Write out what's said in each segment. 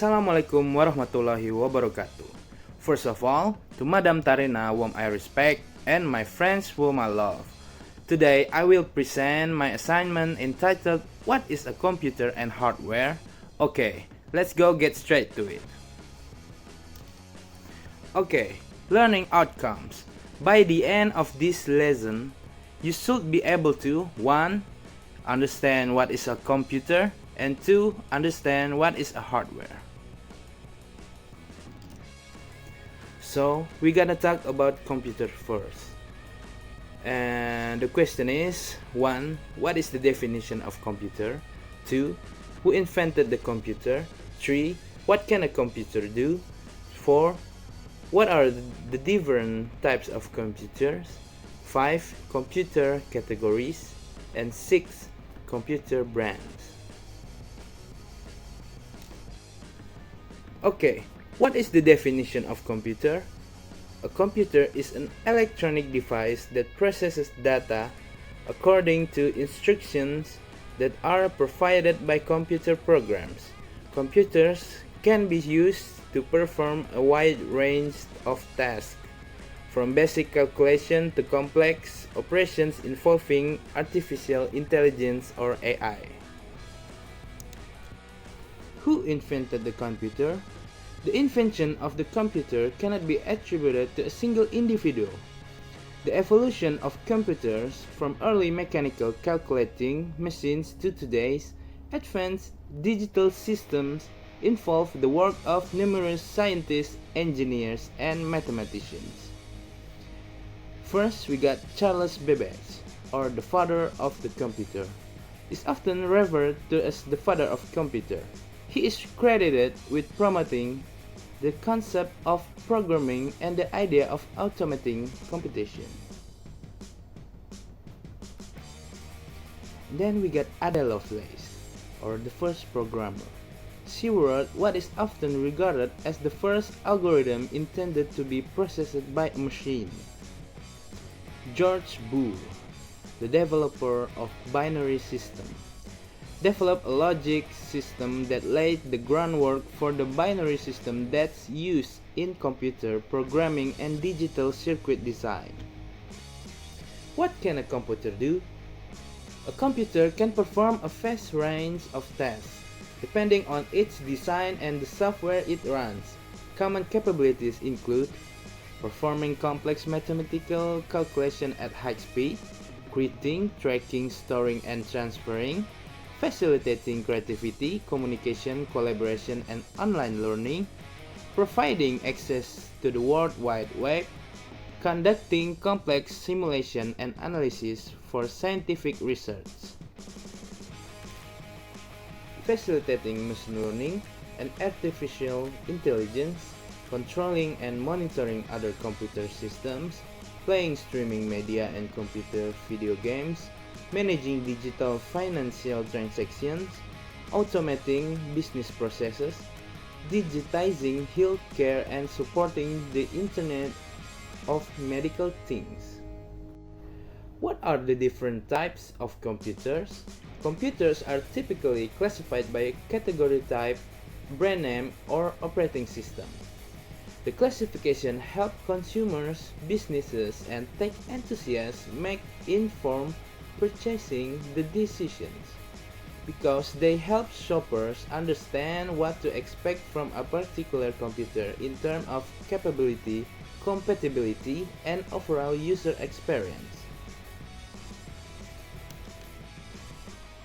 Assalamualaikum warahmatullahi wabarakatuh. First of all, to Madam Tarina whom I respect and my friends whom I love. Today I will present my assignment entitled What is a computer and hardware? Okay, let's go get straight to it. Okay, learning outcomes. By the end of this lesson, you should be able to 1. Understand what is a computer, and 2. Understand what is a hardware. So, we're gonna talk about computer first. And the question is 1. What is the definition of computer? 2. Who invented the computer? 3. What can a computer do? 4. What are the different types of computers? 5. Computer categories. And 6. Computer brands. Okay, what is the definition of computer? A computer is an electronic device that processes data according to instructions that are provided by computer programs. Computers can be used to perform a wide range of tasks, from basic calculation to complex operations involving artificial intelligence or AI. Who invented the computer? The invention of the computer cannot be attributed to a single individual. The evolution of computers from early mechanical calculating machines to today's advanced digital systems involve the work of numerous scientists, engineers, and mathematicians. First, we got Charles Babbage, or the father of the computer. Is often referred to as the father of computer. He is credited with promoting the concept of programming and the idea of automating computation. Then we got Ada Lovelace, or the first programmer. She wrote what is often regarded as the first algorithm intended to be processed by a machine. George Boole, the developer of binary system, developed a logic system that laid the groundwork for the binary system that's used in computer programming and digital circuit design. What can a computer do? A computer can perform a vast range of tasks, depending on its design and the software it runs. Common capabilities include performing complex mathematical calculation at high speed, creating, tracking, storing, and transferring, facilitating creativity, communication, collaboration, and online learning, providing access to the World Wide Web, conducting complex simulation and analysis for scientific research, facilitating machine learning and artificial intelligence, controlling and monitoring other computer systems, playing streaming media and computer video games, managing digital financial transactions, automating business processes, digitizing healthcare, and supporting the Internet of Medical Things. What are the different types of computers? Computers are typically classified by category type, brand name, or operating system. The classification helps consumers, businesses, and tech enthusiasts make informed purchasing the decisions because they help shoppers understand what to expect from a particular computer in terms of capability, compatibility, and overall user experience.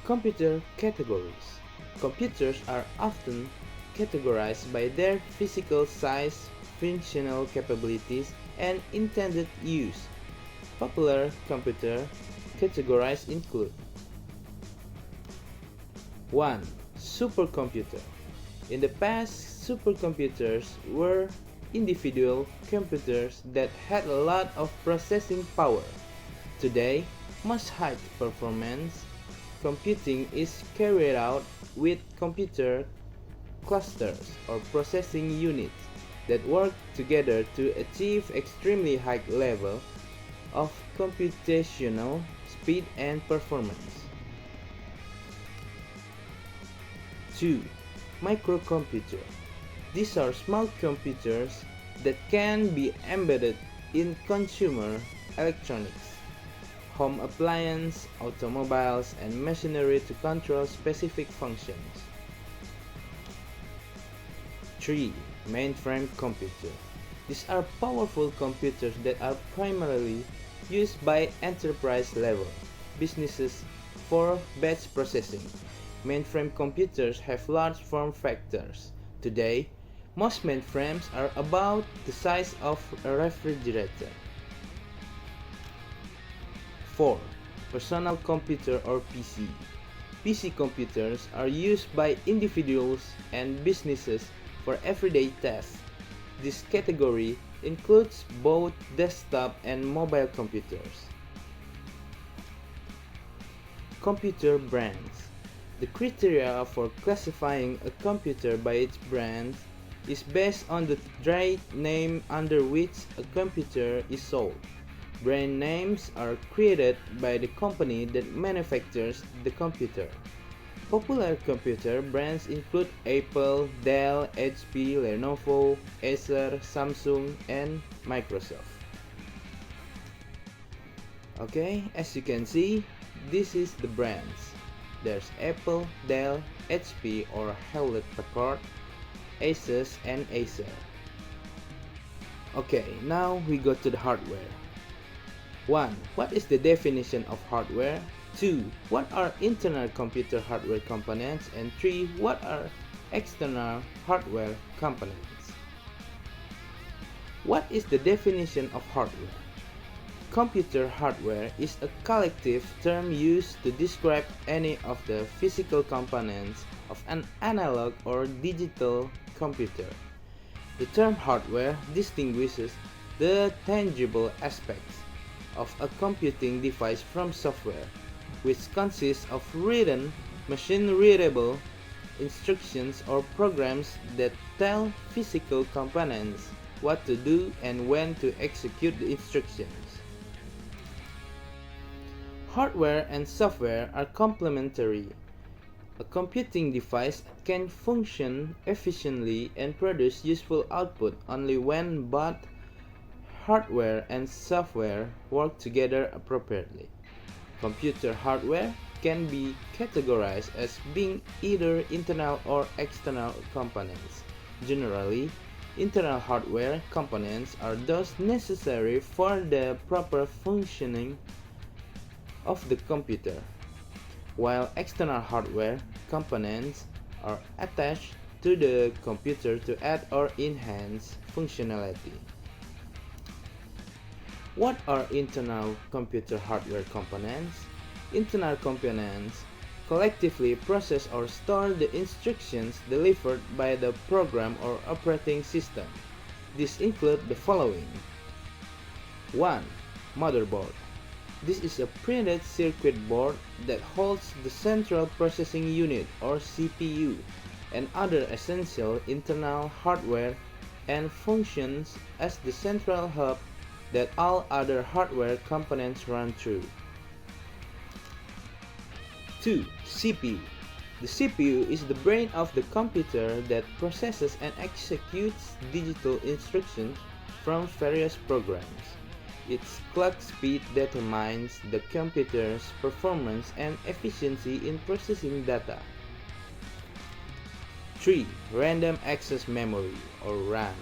Computer categories. Computers are often categorized by their physical size, functional capabilities, and intended use. Popular computer categorized include 1. Supercomputer. In the past, supercomputers were individual computers that had a lot of processing power. Today, much high performance computing is carried out with computer clusters or processing units that work together to achieve extremely high level of computational speed and performance. 2. Microcomputer. These are small computers that can be embedded in consumer electronics, home appliances, automobiles, and machinery to control specific functions. 3. Mainframe computer. These are powerful computers that are primarily used by enterprise-level businesses for batch processing. Mainframe computers have large form factors. Today, most mainframes are about the size of a refrigerator. 4. Personal computer or PC. PC computers are used by individuals and businesses for everyday tasks. This category includes both desktop and mobile computers. Computer brands. The criteria for classifying a computer by its brand is based on the trade name under which a computer is sold. Brand names are created by the company that manufactures the computer. Popular computer brands include Apple, Dell, HP, Lenovo, Acer, Samsung, and Microsoft. Okay, as you can see, this is the brands. There's Apple, Dell, HP or Hewlett-Packard, Asus, and Acer. Okay, now we go to the hardware. 1. What is the definition of hardware? 2. What are internal computer hardware components? And 3. What are external hardware components? What is the definition of hardware? Computer hardware is a collective term used to describe any of the physical components of an analog or digital computer. The term hardware distinguishes the tangible aspects of a computing device from software, which consists of written, machine-readable instructions or programs that tell physical components what to do and when to execute the instructions. Hardware and software are complementary. A computing device can function efficiently and produce useful output only when both hardware and software work together appropriately. Computer hardware can be categorized as being either internal or external components. Generally, internal hardware components are those necessary for the proper functioning of the computer, while external hardware components are attached to the computer to add or enhance functionality. What are internal computer hardware components? Internal components collectively process or store the instructions delivered by the program or operating system. These include the following. 1. Motherboard. This is a printed circuit board that holds the central processing unit or CPU and other essential internal hardware and functions as the central hub that all other hardware components run through. 2. CPU. The CPU is the brain of the computer that processes and executes digital instructions from various programs. Its clock speed determines the computer's performance and efficiency in processing data. 3. Random access memory or RAM.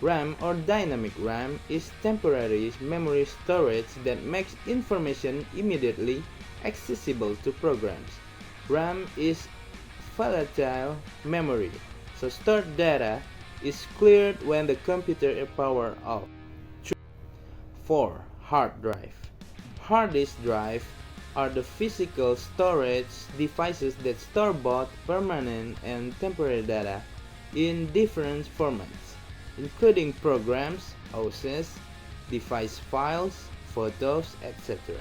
RAM or dynamic RAM is temporary memory storage that makes information immediately accessible to programs. RAM is volatile memory, so stored data is cleared when the computer is powered off. 4. Hard drive. Hard disk drive are the physical storage devices that store both permanent and temporary data in different formats, including programs, OSs, device files, photos, etc.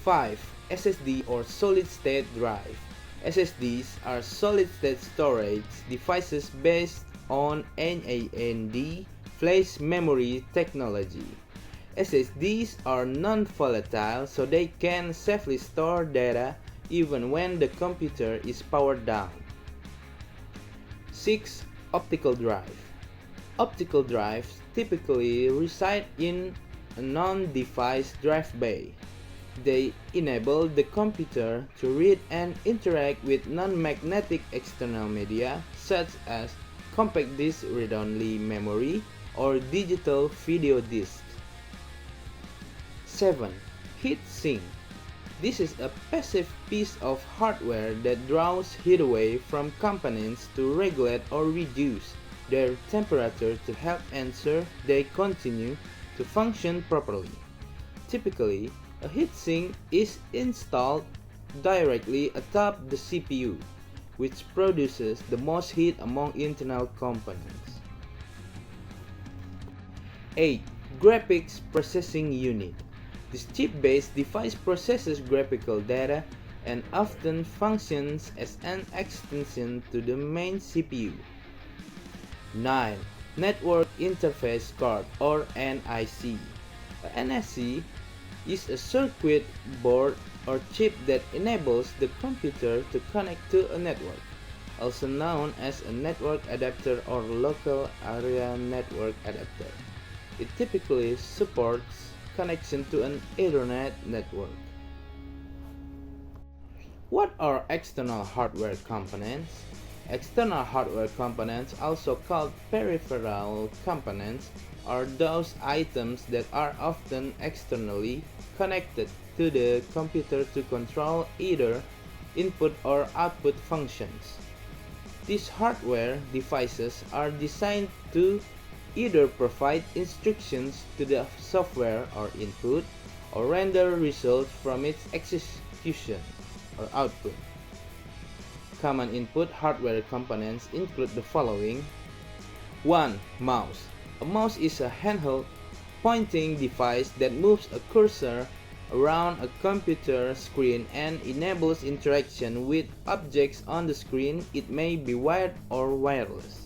5. SSD or solid-state drive. SSDs are solid-state storage devices based on NAND flash memory technology. SSDs are non-volatile, so they can safely store data even when the computer is powered down. 6. Optical drive. Optical drives typically reside in a non-device drive bay. They enable the computer to read and interact with non-magnetic external media such as compact disc read-only memory or digital video disc. 7. Heat sink. This is a passive piece of hardware that draws heat away from components to regulate or reduce their temperature to help ensure they continue to function properly. Typically, a heatsink is installed directly atop the CPU, which produces the most heat among internal components. 8. Graphics Processing Unit. This chip-based device processes graphical data and often functions as an extension to the main CPU. 9. Network Interface Card or NIC. A NIC is a circuit board or chip that enables the computer to connect to a network, also known as a network adapter or local area network adapter. It typically supports connection to an Ethernet network. What are external hardware components? External hardware components, also called peripheral components, are those items that are often externally connected to the computer to control either input or output functions. These hardware devices are designed to either provide instructions to the software or input, or render results from its execution or output. Common input hardware components include the following. 1. Mouse. A mouse is a handheld pointing device that moves a cursor around a computer screen and enables interaction with objects on the screen. It may be wired or wireless.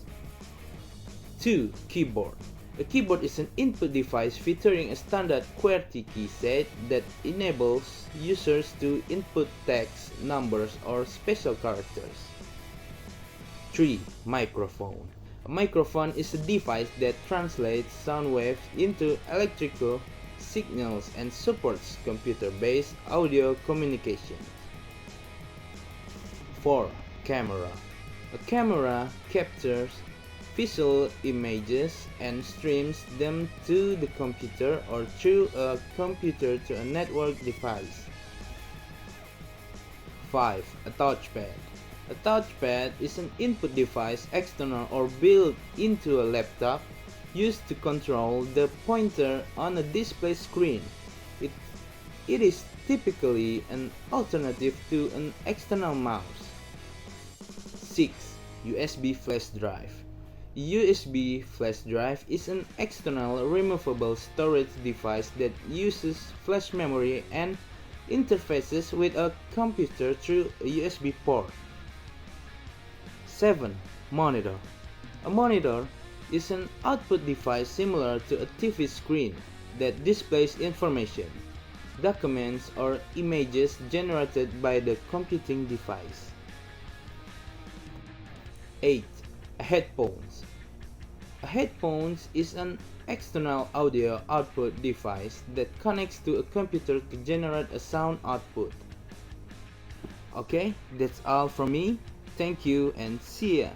2. Keyboard. A keyboard is an input device featuring a standard QWERTY key set that enables users to input text, numbers, or special characters. 3. Microphone. A microphone is a device that translates sound waves into electrical signals and supports computer-based audio communication. 4. Camera. A camera captures visual images and streams them to the computer or through a computer to a network device. 5. A touchpad. A touchpad is an input device external or built into a laptop used to control the pointer on a display screen. It is typically an alternative to an external mouse. 6. USB flash drive. USB flash drive is an external removable storage device that uses flash memory and interfaces with a computer through a USB port. 7. Monitor. A monitor is an output device similar to a TV screen that displays information, documents, or images generated by the computing device. 8. Headphones. A headphone is an external audio output device that connects to a computer to generate a sound output. Okay, that's all from me. Thank you and see ya.